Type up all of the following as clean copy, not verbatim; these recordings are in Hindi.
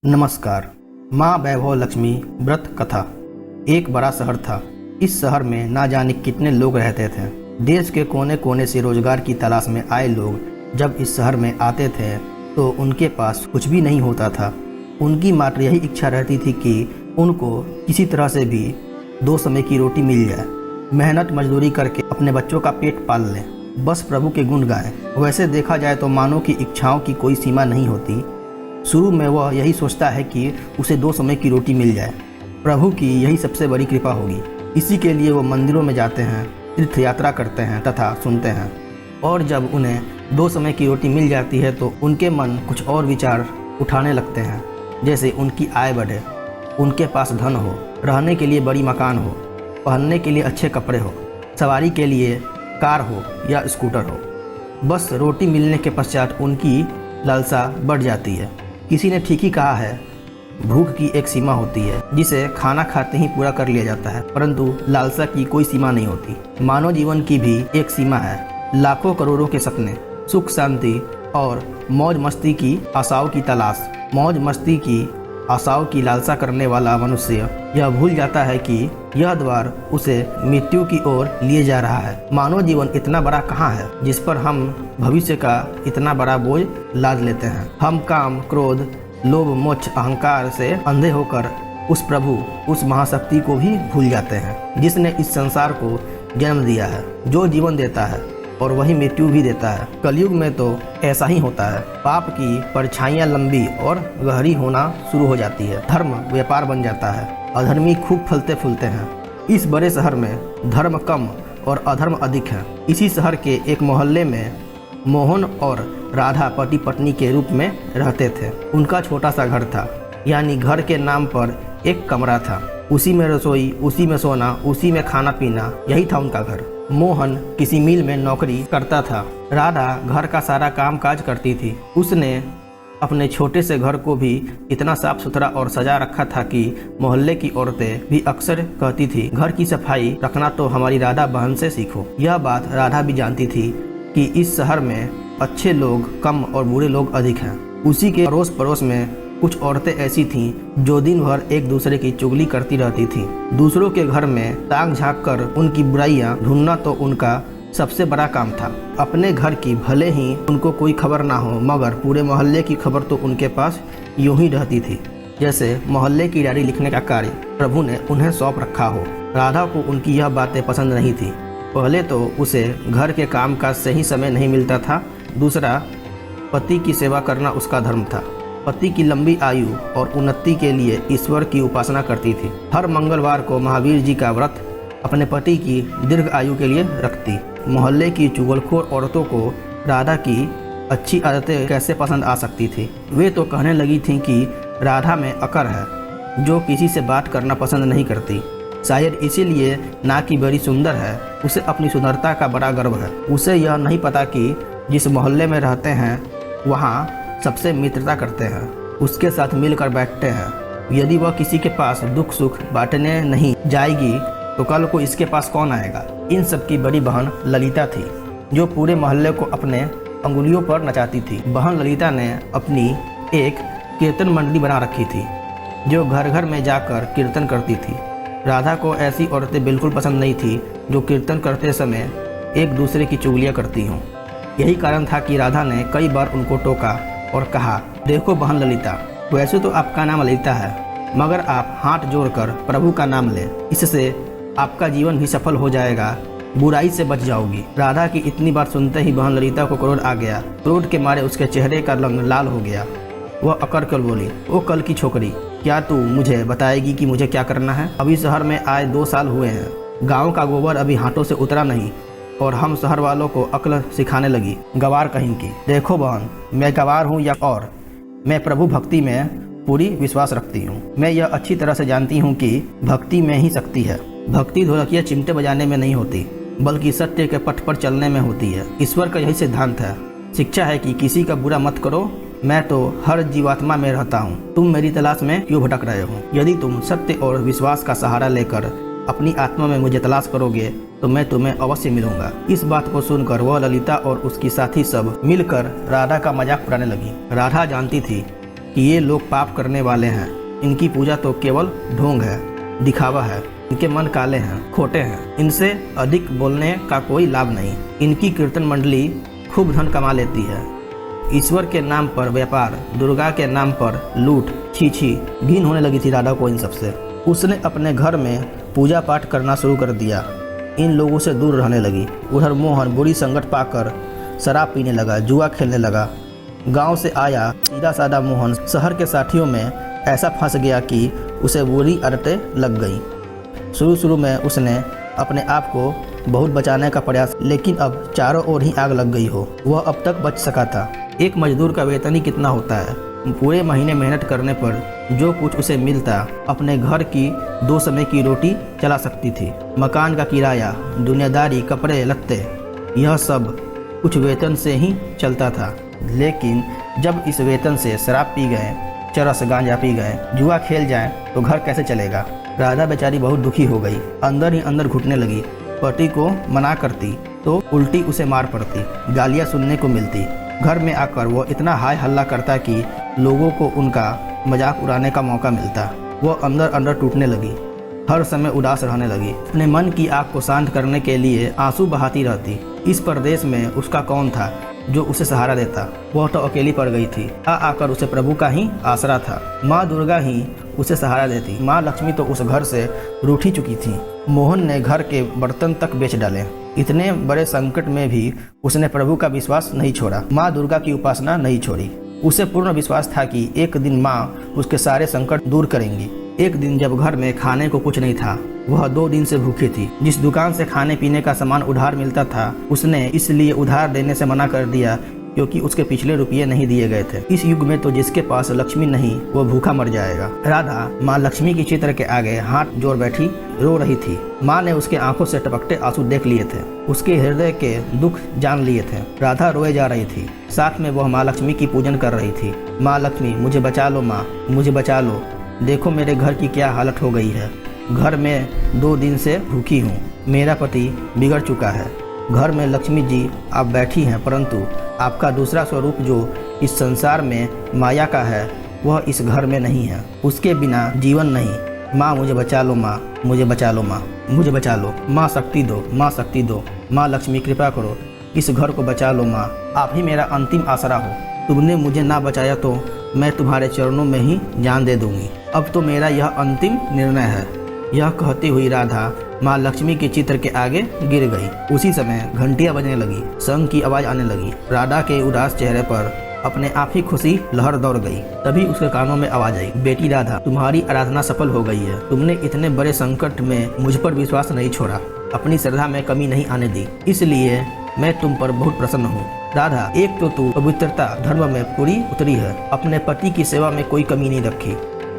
नमस्कार। माँ वैभव लक्ष्मी व्रत कथा। एक बड़ा शहर था। इस शहर में ना जाने कितने लोग रहते थे। देश के कोने कोने से रोजगार की तलाश में आए लोग जब इस शहर में आते थे तो उनके पास कुछ भी नहीं होता था। उनकी मात्र यही इच्छा रहती थी कि उनको किसी तरह से भी 2 समय की रोटी मिल जाए, मेहनत मजदूरी करके अपने बच्चों का पेट पाल लें, बस प्रभु के गुण गाएं। वैसे देखा जाए तो मानव की इच्छाओं की कोई सीमा नहीं होती। शुरू में वह यही सोचता है कि उसे 2 समय की रोटी मिल जाए। प्रभु की यही सबसे बड़ी कृपा होगी। इसी के लिए वो मंदिरों में जाते हैं, तीर्थ यात्रा करते हैं तथा सुनते हैं। और जब उन्हें 2 समय की रोटी मिल जाती है तो उनके मन कुछ और विचार उठाने लगते हैं, जैसे उनकी आय बढ़े, उनके पास धन हो, रहने के लिए बड़ी मकान हो, पहनने के लिए अच्छे कपड़े हो, सवारी के लिए कार हो या स्कूटर हो। बस रोटी मिलने के पश्चात उनकी लालसा बढ़ जाती है। किसी ने ठीक ही कहा है, भूख की एक सीमा होती है जिसे खाना खाते ही पूरा कर लिया जाता है, परंतु लालसा की कोई सीमा नहीं होती। मानव जीवन की भी एक सीमा है। लाखों करोड़ों के सपने, सुख शांति और मौज मस्ती की आशाओं की तलाश, मौज मस्ती की आशाओं की लालसा करने वाला मनुष्य यह भूल जाता है कि यह द्वार उसे मृत्यु की ओर लिए जा रहा है। मानव जीवन इतना बड़ा कहाँ है जिस पर हम भविष्य का इतना बड़ा बोझ लाद लेते हैं। हम काम, क्रोध, लोभ, मोक्ष, अहंकार से अंधे होकर उस प्रभु, उस महाशक्ति को भी भूल जाते हैं जिसने इस संसार को जन्म दिया है, जो जीवन देता है और वही मृत्यु भी देता है। कलयुग में तो ऐसा ही होता है। पाप की परछाइयाँ लंबी और गहरी होना शुरू हो जाती है। धर्म व्यापार बन जाता है। अधर्मी खूब फलते फूलते हैं। इस बड़े शहर में धर्म कम और अधर्म अधिक है। इसी शहर के एक मोहल्ले में मोहन और राधा पति पत्नी के रूप में रहते थे। उनका छोटा सा घर था, यानी घर के नाम पर एक कमरा था। उसी में रसोई, उसी में सोना, उसी में खाना पीना, यही था उनका घर। मोहन किसी मिल में नौकरी करता था। राधा घर का सारा काम काज करती थी। उसने अपने छोटे से घर को भी इतना साफ सुथरा और सजा रखा था कि मोहल्ले की औरतें भी अक्सर कहती थी, घर की सफाई रखना तो हमारी राधा बहन से सीखो। यह बात राधा भी जानती थी कि इस शहर में अच्छे लोग कम और बुरे लोग अधिक हैं। उसी के अड़ोस पड़ोस में कुछ औरतें ऐसी थीं जो दिन भर एक दूसरे की चुगली करती रहती थीं। दूसरों के घर में ताक झाँक कर उनकी बुराइयां ढूंढना तो उनका सबसे बड़ा काम था। अपने घर की भले ही उनको कोई खबर ना हो, मगर पूरे मोहल्ले की खबर तो उनके पास यूं ही रहती थी, जैसे मोहल्ले की डायरी लिखने का कार्य प्रभु ने उन्हें सौंप रखा हो। राधा को उनकी यह बातें पसंद नहीं थी। पहले तो उसे घर के काम का सही समय नहीं मिलता था। दूसरा, पति की सेवा करना उसका धर्म था। पति की लंबी आयु और उन्नति के लिए ईश्वर की उपासना करती थी। हर मंगलवार को महावीर जी का व्रत अपने पति की दीर्घ आयु के लिए रखती। मोहल्ले की चुगलखोर औरतों को राधा की अच्छी आदतें कैसे पसंद आ सकती थी। वे तो कहने लगी थीं कि राधा में अकड़ है, जो किसी से बात करना पसंद नहीं करती। शायद इसीलिए ना कि बड़ी सुंदर है, उसे अपनी सुंदरता का बड़ा गर्व है। उसे यह नहीं पता कि जिस मोहल्ले में रहते हैं वहाँ सबसे मित्रता करते हैं, उसके साथ मिलकर बैठते हैं। यदि वह किसी के पास दुख सुख बांटने नहीं जाएगी तो कल को इसके पास कौन आएगा। इन सब की बड़ी बहन ललिता थी, जो पूरे मोहल्ले को अपने अंगुलियों पर नचाती थी। बहन ललिता ने अपनी एक कीर्तन मंडली बना रखी थी, जो घर घर में जाकर कीर्तन करती थी। राधा को ऐसी औरतें बिल्कुल पसंद नहीं थी जो कीर्तन करते समय एक दूसरे की चुगलियाँ करती हों। यही कारण था कि राधा ने कई बार उनको टोका और कहा, देखो बहन ललिता, वैसे तो आपका नाम ललिता है, मगर आप हाथ जोड़कर प्रभु का नाम लें, इससे आपका जीवन भी सफल हो जाएगा, बुराई से बच जाओगी। राधा की इतनी बात सुनते ही बहन ललिता को क्रोध आ गया। क्रोध के मारे उसके चेहरे का रंग लाल हो गया। वह अकड़ कर बोली, ओ कल की छोकरी, क्या तू मुझे बताएगी कि मुझे क्या करना है? अभी शहर में आए 2 साल हुए हैं, गाँव का गोबर अभी हाथों से उतरा नहीं और हम शहर वालों को अक्ल सिखाने लगी। गवार कहीं की। देखो बहन, मैं गवार हूँ या और मैं प्रभु भक्ति में पूरी विश्वास रखती हूँ। मैं यह अच्छी तरह से जानती हूँ कि भक्ति में ही शक्ति है। भक्ति ढोलकिया चिमटे बजाने में नहीं होती, बल्कि सत्य के पथ पर चलने में होती है। ईश्वर का यही सिद्धांत है। शिक्षा है कि किसी का बुरा मत करो। मैं तो हर जीवात्मा में रहता हूँ। तुम मेरी तलाश में क्यों भटक रहे हो? यदि तुम सत्य और विश्वास का सहारा लेकर अपनी आत्मा में मुझे तलाश करोगे तो मैं तुम्हें अवश्य मिलूंगा। इस बात को सुनकर वह ललिता और उसकी साथी सब मिलकर राधा का मजाक उड़ाने लगी। राधा जानती थी कि ये लोग पाप करने वाले हैं, इनकी पूजा तो केवल ढोंग है, दिखावा है, इनके मन काले हैं, खोटे हैं, इनसे अधिक बोलने का कोई लाभ नहीं। इनकी कीर्तन मंडली खूब धन कमा लेती है, ईश्वर के नाम पर व्यापार, दुर्गा के नाम पर लूट। छी छी, घिन होने लगी थी राधा को इन सबसे। उसने अपने घर में पूजा पाठ करना शुरू कर दिया, इन लोगों से दूर रहने लगी। उधर मोहन बुरी संगत पाकर शराब पीने लगा, जुआ खेलने लगा। गांव से आया सीधा साधा मोहन शहर के साथियों में ऐसा फंस गया कि उसे बुरी आदतें लग गई। शुरू में उसने अपने आप को बहुत बचाने का प्रयास, लेकिन अब चारों ओर ही आग लग गई हो। वह अब तक बच सका था। एक मजदूर का वेतन ही कितना होता है? पूरे महीने मेहनत करने पर जो कुछ उसे मिलता, अपने घर की 2 समय की रोटी चला सकती थी। मकान का किराया, दुनियादारी, कपड़े लत्ते, यह सब कुछ वेतन से ही चलता था। लेकिन जब इस वेतन से शराब पी गए, चरस गांजा पी गए, जुआ खेल जाए तो घर कैसे चलेगा? राधा बेचारी बहुत दुखी हो गई, अंदर ही अंदर घुटने लगी। पति को मना करती तो उल्टी उसे मार पड़ती, गालियाँ सुनने को मिलती। घर में आकर वो इतना हाय हल्ला करता कि लोगों को उनका मजाक उड़ाने का मौका मिलता। वो अंदर अंदर टूटने लगी, हर समय उदास रहने लगी। अपने मन की आग को शांत करने के लिए आंसू बहाती रहती। इस परदेश में उसका कौन था जो उसे सहारा देता? वह तो अकेली पड़ गई थी। आकर उसे प्रभु का ही आसरा था। माँ दुर्गा ही उसे सहारा देती। माँ लक्ष्मी तो उस घर से रूठी चुकी थी। मोहन ने घर के बर्तन तक बेच डाले। इतने बड़े संकट में भी उसने प्रभु का विश्वास नहीं छोड़ा, माँ दुर्गा की उपासना नहीं छोड़ी। उसे पूर्ण विश्वास था कि एक दिन माँ उसके सारे संकट दूर करेंगी। एक दिन जब घर में खाने को कुछ नहीं था, वह 2 दिन से भूखी थी। जिस दुकान से खाने पीने का सामान उधार मिलता था, उसने इसलिए उधार देने से मना कर दिया क्योंकि उसके पिछले रुपये नहीं दिए गए थे। इस युग में तो जिसके पास लक्ष्मी नहीं, वो भूखा मर जाएगा। राधा माँ लक्ष्मी की चित्र के आगे हाथ जोड़ बैठी रो रही थी। माँ ने उसके आंखों से टपकते आंसू देख लिए थे, उसके हृदय के दुख जान लिए थे। राधा रोए जा रही थी, साथ में वह माँ लक्ष्मी की पूजन कर रही थी। माँ लक्ष्मी, मुझे बचा लो, माँ मुझे बचा लो। देखो मेरे घर की क्या हालत हो गई है। घर में 2 दिन से भूखी हूँ। मेरा पति बिगड़ चुका है। घर में लक्ष्मी जी आप बैठी हैं, परंतु आपका दूसरा स्वरूप जो इस संसार में माया का है, वह इस घर में नहीं है। उसके बिना जीवन नहीं। माँ मुझे बचा लो, माँ मुझे बचा लो, माँ मुझे बचा लो। माँ शक्ति दो, माँ शक्ति दो। माँ लक्ष्मी कृपा करो, इस घर को बचा लो। माँ आप ही मेरा अंतिम आसरा हो। तुमने मुझे ना बचाया तो मैं तुम्हारे चरणों में ही जान दे दूंगी। अब तो मेरा यह अंतिम निर्णय है। यह कहती हुई राधा माँ लक्ष्मी के चित्र के आगे गिर गई। उसी समय घंटियां बजने लगी, शंख की आवाज आने लगी। राधा के उदास चेहरे पर अपने आप ही खुशी लहर दौड़ गई। तभी उसके कानों में आवाज आई, बेटी राधा, तुम्हारी आराधना सफल हो गई है। तुमने इतने बड़े संकट में मुझ पर विश्वास नहीं छोड़ा, अपनी श्रद्धा में कमी नहीं आने दी, इसलिए मैं तुम पर बहुत प्रसन्न हूँ। राधा, एक तो तू पवित्रता धर्म में पूरी उतरी है, अपने पति की सेवा में कोई कमी नहीं रखी।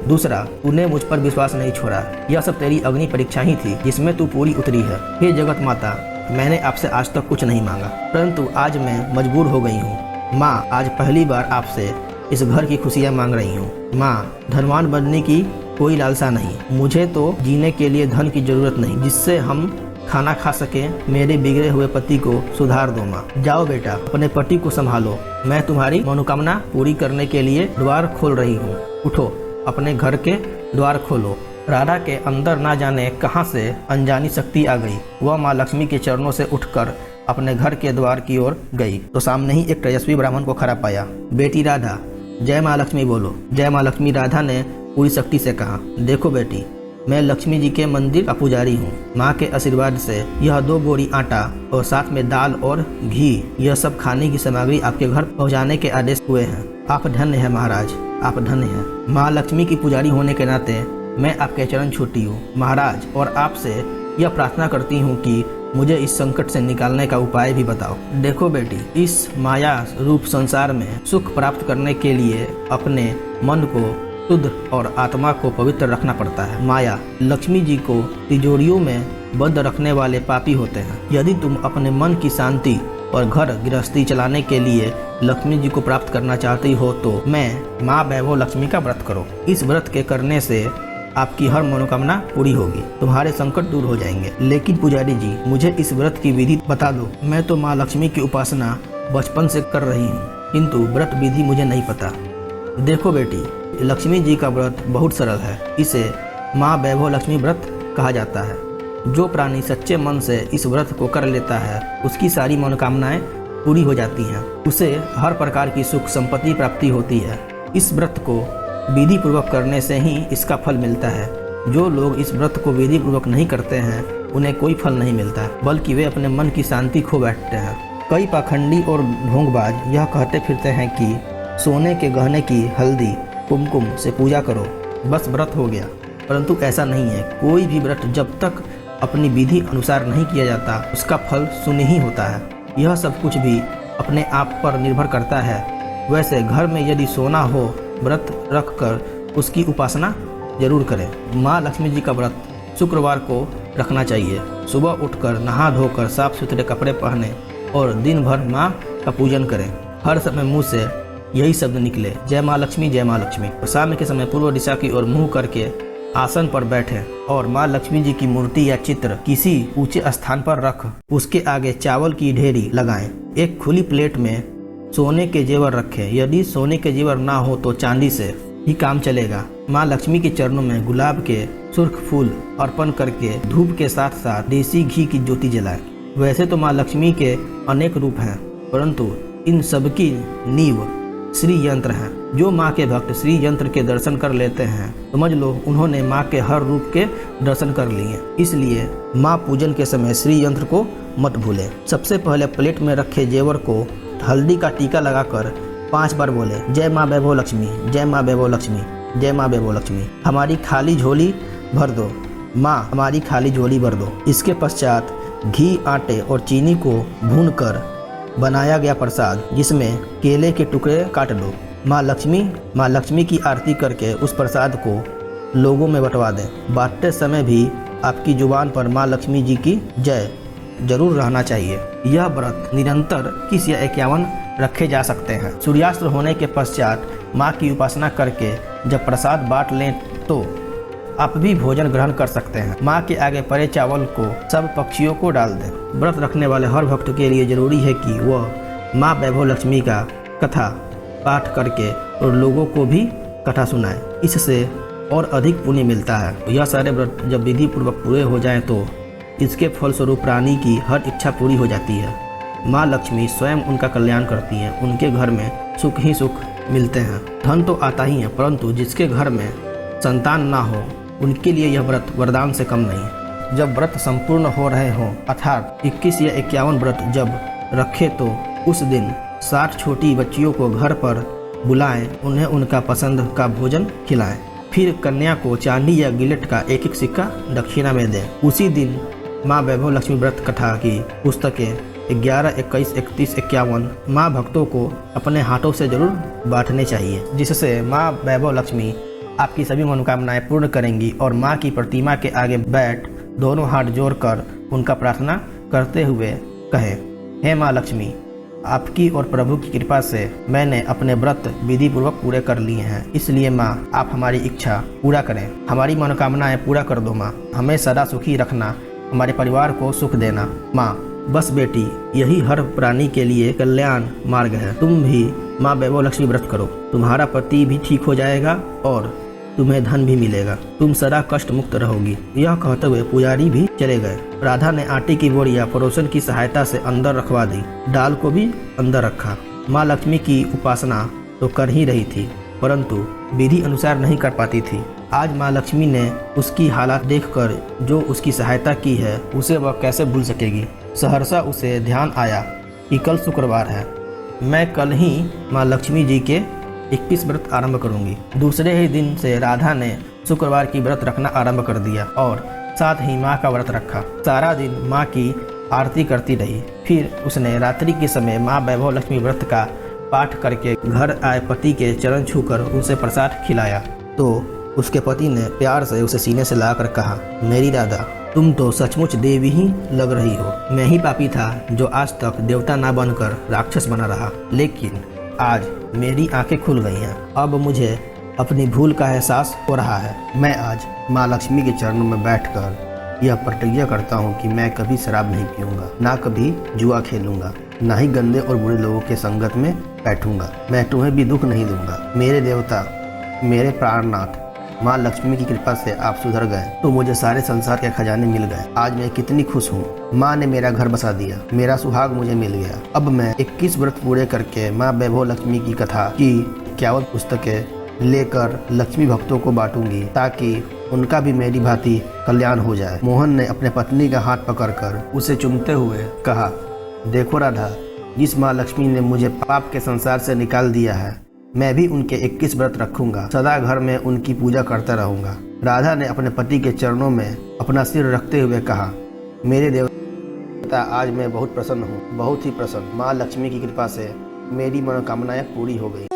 दूसरा, तूने मुझ पर विश्वास नहीं छोड़ा। यह सब तेरी अग्नि परीक्षा ही थी जिसमें तू पूरी उतरी है। हे जगत माता, मैंने आपसे आज तक कुछ नहीं मांगा, परंतु आज मैं मजबूर हो गई हूँ। माँ, आज पहली बार आपसे इस घर की खुशियाँ मांग रही हूँ। माँ, धनवान बनने की कोई लालसा नहीं, मुझे तो जीने के लिए धन की जरूरत नहीं, जिससे हम खाना खा सके। मेरे बिगड़े हुए पति को सुधार दो। माँ जाओ बेटा, अपने पति को संभालो। मैं तुम्हारी मनोकामना पूरी करने के लिए द्वार खोल रही हूँ। उठो, अपने घर के द्वार खोलो। राधा के अंदर ना जाने कहां से अनजानी शक्ति आ गई। वह माँ लक्ष्मी के चरणों से उठकर अपने घर के द्वार की ओर गई तो सामने ही एक तेजस्वी ब्राह्मण को खड़ा पाया। बेटी राधा, जय माँ लक्ष्मी बोलो। जय माँ लक्ष्मी, राधा ने पूरी शक्ति से कहा। देखो बेटी, मैं लक्ष्मी जी के मंदिर का पुजारी हूँ। माँ के आशीर्वाद से यह 2 बोरी आटा और साथ में दाल और घी, यह सब खाने की सामग्री आपके घर पहुँचाने के आदेश हुए हैं। आप धन्य है महाराज, आप धन्य हैं। माँ लक्ष्मी की पुजारी होने के नाते मैं आपके चरण छूटी हूँ महाराज, और आपसे यह प्रार्थना करती हूँ कि मुझे इस संकट से निकालने का उपाय भी बताओ। देखो बेटी, इस माया रूप संसार में सुख प्राप्त करने के लिए अपने मन को शुद्ध और आत्मा को पवित्र रखना पड़ता है। माया लक्ष्मी जी को तिजोरियों में बंद रखने वाले पापी होते हैं। यदि तुम अपने मन की शांति और घर गृहस्थी चलाने के लिए लक्ष्मी जी को प्राप्त करना चाहती हो तो मैं माँ वैभव लक्ष्मी का व्रत करो। इस व्रत के करने से आपकी हर मनोकामना पूरी होगी, तुम्हारे संकट दूर हो जाएंगे। लेकिन पुजारी जी, मुझे इस व्रत की विधि बता दो। मैं तो माँ लक्ष्मी की उपासना बचपन से कर रही हूँ, किंतु व्रत विधि मुझे नहीं पता। देखो बेटी, लक्ष्मी जी का व्रत बहुत सरल है। इसे माँ वैभव लक्ष्मी व्रत कहा जाता है। जो प्राणी सच्चे मन से इस व्रत को कर लेता है उसकी सारी मनोकामनाएं पूरी हो जाती हैं। उसे हर प्रकार की सुख संपत्ति प्राप्ति होती है। इस व्रत को विधि पूर्वक करने से ही इसका फल मिलता है। जो लोग इस व्रत को विधि पूर्वक नहीं करते हैं उन्हें कोई फल नहीं मिलता, बल्कि वे अपने मन की शांति खो बैठते हैं। कई पाखंडी और ढोंगबाज यह कहते फिरते हैं कि सोने के गहने की हल्दी कुमकुम से पूजा करो, बस व्रत हो गया। परंतु ऐसा नहीं है। कोई भी व्रत जब तक अपनी विधि अनुसार नहीं किया जाता उसका फल शून्य ही होता है। यह सब कुछ भी अपने आप पर निर्भर करता है। वैसे घर में यदि सोना हो, व्रत रख कर उसकी उपासना जरूर करें। माँ लक्ष्मी जी का व्रत शुक्रवार को रखना चाहिए। सुबह उठकर नहा धोकर साफ सुथरे कपड़े पहने और दिन भर माँ का पूजन करें। हर समय मुँह से यही शब्द निकले, जय माँ लक्ष्मी, जय माँ लक्ष्मी। शाम के समय पूर्व दिशा की ओर मुँह करके आसन पर बैठें और माँ लक्ष्मी जी की मूर्ति या चित्र किसी ऊंचे स्थान पर रख उसके आगे चावल की ढेरी लगाएं। एक खुली प्लेट में सोने के जेवर रखें। यदि सोने के जेवर ना हो तो चांदी से ही काम चलेगा। माँ लक्ष्मी के चरणों में गुलाब के सुर्ख फूल अर्पण करके धूप के साथ साथ देसी घी की ज्योति जलाएं। वैसे तो माँ लक्ष्मी के अनेक रूप हैं, परंतु इन सबकी नींव श्री यंत्र हैं। जो माँ के भक्त श्री यंत्र के दर्शन कर लेते हैं समझ लो उन्होंने माँ के हर रूप के दर्शन कर लिए। इसलिए माँ पूजन के समय श्री यंत्र को मत भूलें। सबसे पहले प्लेट में रखे जेवर को हल्दी का टीका लगाकर 5 बार बोले, जय माँ वैभव लक्ष्मी, जय माँ वैभव लक्ष्मी, जय माँ वैभव लक्ष्मी। हमारी खाली झोली भर दो, माँ हमारी खाली झोली भर दो। इसके पश्चात घी, आटे और चीनी को भूनकर बनाया गया प्रसाद जिसमें केले के टुकड़े काट दो। माँ लक्ष्मी की आरती करके उस प्रसाद को लोगों में बंटवा दें। बांटते समय भी आपकी जुबान पर माँ लक्ष्मी जी की जय जरूर रहना चाहिए। यह व्रत निरंतर 21 या 51 रखे जा सकते हैं। सूर्यास्त होने के पश्चात माँ की उपासना करके जब प्रसाद बांट लें तो आप भी भोजन ग्रहण कर सकते हैं। माँ के आगे पड़े चावल को सब पक्षियों को डाल दें। व्रत रखने वाले हर भक्त के लिए जरूरी है कि वह माँ वैभव लक्ष्मी का कथा पाठ करके और लोगों को भी कथा सुनाए। इससे और अधिक पुण्य मिलता है। यह सारे व्रत जब विधि पूर्वक पूरे हो जाएं तो इसके फलस्वरूप प्राणी की हर इच्छा पूरी हो जाती है। माँ लक्ष्मी स्वयं उनका कल्याण करती हैं। उनके घर में सुख ही सुख मिलते हैं। धन तो आता ही है, परंतु जिसके घर में संतान ना हो उनके लिए यह व्रत वरदान से कम नहीं है। जब व्रत संपूर्ण हो रहे हों अर्थात 21 या 51 व्रत जब रखे तो उस दिन 60 छोटी बच्चियों को घर पर बुलाएं, उन्हें उनका पसंद का भोजन खिलाएं। फिर कन्या को चांदी या गिलेट का एक एक सिक्का दक्षिणा में दें। उसी दिन माँ वैभव लक्ष्मी व्रत कथा की पुस्तकें 11, 21, 31, 51 माँ भक्तों को अपने हाथों से जरूर बांटने चाहिए, जिससे माँ वैभव लक्ष्मी आपकी सभी मनोकामनाएं पूर्ण करेंगी और माँ की प्रतिमा के आगे बैठ दोनों हाथ जोड़कर उनका प्रार्थना करते हुए कहें, हे माँ लक्ष्मी, आपकी और प्रभु की कृपा से मैंने अपने व्रत विधि पूर्वक पूरे कर लिए हैं। इसलिए माँ आप हमारी इच्छा पूरा करें, हमारी मनोकामनाएं पूरा कर दो। माँ हमें सदा सुखी रखना, हमारे परिवार को सुख देना। माँ बस बेटी, यही हर प्राणी के लिए कल्याण मार्ग है। तुम भी माँ वैभव लक्ष्मी व्रत करो, तुम्हारा पति भी ठीक हो जाएगा और तुम्हें धन भी मिलेगा। तुम सदा कष्ट मुक्त रहोगी। यह कहते हुए पुजारी भी चले गए। राधा ने आटे की बोरियां पड़ोसन की सहायता से अंदर रखवा दी, दाल को भी अंदर रखा। माँ लक्ष्मी की उपासना तो कर ही रही थी, परंतु विधि अनुसार नहीं कर पाती थी। आज माँ लक्ष्मी ने उसकी हालात देखकर जो उसकी सहायता की है उसे वह कैसे भूल सकेगी। सहरसा उसे ध्यान आया कि कल शुक्रवार है, मैं कल ही माँ लक्ष्मी जी के 21 व्रत आरंभ करूंगी। दूसरे ही दिन से राधा ने शुक्रवार की व्रत रखना आरंभ कर दिया और साथ ही माँ का व्रत रखा। सारा दिन माँ की आरती करती रही। फिर उसने रात्रि के समय माँ वैभव लक्ष्मी व्रत का पाठ करके घर आए पति के चरण छूकर उसे प्रसाद खिलाया तो उसके पति ने प्यार से उसे सीने से लाकर कहा, मेरी राधा, तुम तो सचमुच देवी ही लग रही हो। मैं ही पापी था जो आज तक देवता ना बनकर राक्षस बना रहा, लेकिन आज मेरी आंखें खुल गई हैं। अब मुझे अपनी भूल का एहसास हो रहा है। मैं आज माँ लक्ष्मी के चरणों में बैठकर यह प्रतिज्ञा करता हूँ कि मैं कभी शराब नहीं पीऊँगा, ना कभी जुआ खेलूँगा। ना ही गंदे और बुरे लोगों के संगत में बैठूंगा। मैं तुम्हें भी दुख नहीं दूंगा। मेरे देवता, मेरे प्राणनाथ, माँ लक्ष्मी की कृपा से आप सुधर गए तो मुझे सारे संसार के खजाने मिल गए। आज मैं कितनी खुश हूँ। माँ ने मेरा घर बसा दिया, मेरा सुहाग मुझे मिल गया। अब मैं 21 व्रत पूरे करके माँ वैभव लक्ष्मी की कथा की 51 पुस्तकें लेकर लक्ष्मी भक्तों को बांटूंगी ताकि उनका भी मेरी भांति कल्याण हो जाए। मोहन ने अपने पत्नी का हाथ पकड़कर उसे चूमते हुए कहा, देखो राधा, जिस माँ लक्ष्मी ने मुझे पाप के संसार से निकाल दिया है, मैं भी उनके 21 व्रत रखूंगा। सदा घर में उनकी पूजा करता रहूंगा। राधा ने अपने पति के चरणों में अपना सिर रखते हुए कहा, मेरे देवता, आज मैं बहुत प्रसन्न हूँ, बहुत ही प्रसन्न। माँ लक्ष्मी की कृपा से मेरी मनोकामनाएं पूरी हो गई।